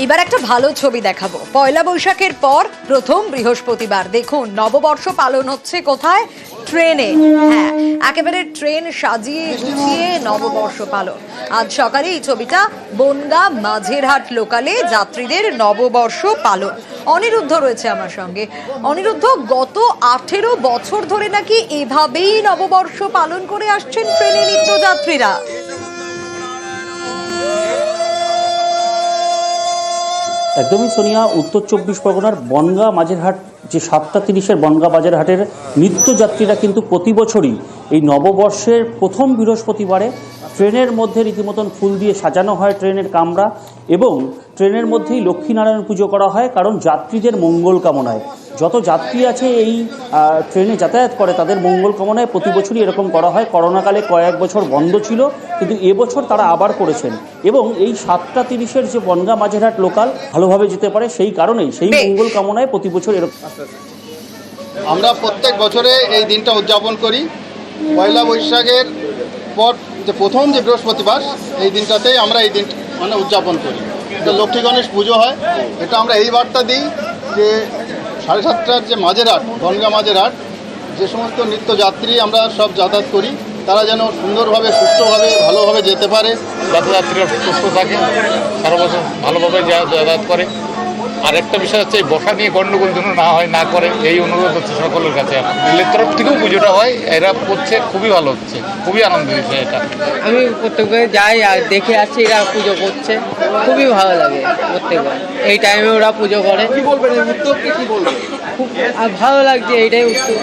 এবার একটা ভালো ছবি দেখাবো। পয়লা বৈশাখের পর প্রথম বৃহস্পতিবার দেখুন নববর্ষ পালন হচ্ছে কোথায়? ট্রেনে। হ্যাঁ, একেবারে ট্রেন সাজিয়ে গুছিয়ে নববর্ষ পালন। আজ সকালে এই ছবিটা বনগাঁ মাঝেরহাট লোকালে যাত্রীদের নববর্ষ পালন। অনিরুদ্ধ রয়েছে আমার সঙ্গে। অনিরুদ্ধ, গত 18 বছর ধরে নাকি এভাবেই নববর্ষ পালন করে আসছেন ট্রেনে নিত্যযাত্রীরা। একদমই সোনিয়া, উত্তর 24 পরগনার বনগাঁ মাঝেরহাট যে 7:30-এর বনগাঁ বাজারহাটের নিত্যযাত্রীরা কিন্তু প্রতি বছরই এই নববর্ষের প্রথম বৃহস্পতিবারে ট্রেনের মধ্যে রীতিমতন ফুল দিয়ে সাজানো হয় ট্রেনের কামরা, এবং ট্রেনের মধ্যেই লক্ষ্মীনারায়ণ পুজো করা হয়, কারণ যাত্রীদের মঙ্গল কামনায়। যত যাত্রী আছে এই ট্রেনে যাতায়াত করে তাদের মঙ্গল কামনায় প্রতি বছরই এরকম করা হয়। করোনাকালে কয়েক বছর বন্ধ ছিল, কিন্তু এবছর তারা আবার করেছেন, এবং এই 7:30-এর যে বনগাঁ মাঝেরহাট লোকাল ভালোভাবে যেতে পারে সেই কারণেই, সেই মঙ্গল কামনায় প্রতি বছর এরকম। আমরা প্রত্যেক বছরে এই দিনটা উদযাপন করি। পয়লা বৈশাখের পর যে প্রথম যে বৃহস্পতিবার, এই দিনটাতেই আমরা এই দিন উদযাপন করি। যে লক্ষ্মী গণেশ পুজো হয়, এটা আমরা এই বার্তা দিই যে 7:30 যে মাঝেরহাট, বনগাঁ মাঝেরহাট, যে সমস্ত নিত্যযাত্রী আমরা সব যাতায়াত করি তারা যেন সুন্দরভাবে, সুস্থভাবে, ভালোভাবে যেতে পারে। যাত্রীরা সুস্থ থাকে, সারা বছর ভালোভাবে যাতায়াত করে। আর একটা বিষয় হচ্ছে, এই বসা নিয়ে গণ্ডগোল যেন না হয়, না করে, এই অনুরোধ হচ্ছে সকলের কাছে। রেলের তরফ থেকেও পুজোটা হয়, এরা করছে, খুবই ভালো হচ্ছে, খুবই আনন্দ দিচ্ছে এটা। আমি প্রত্যেকবার যাই আর দেখে আসছি এরা পুজো করছে, খুবই ভালো লাগে। প্রত্যেকবার এই টাইমে ওরা পুজো করে। কি বলবেন এই উদ্যোগকে, কি বলবেন? খুব ভালো লাগছে, এইটাই উৎসব।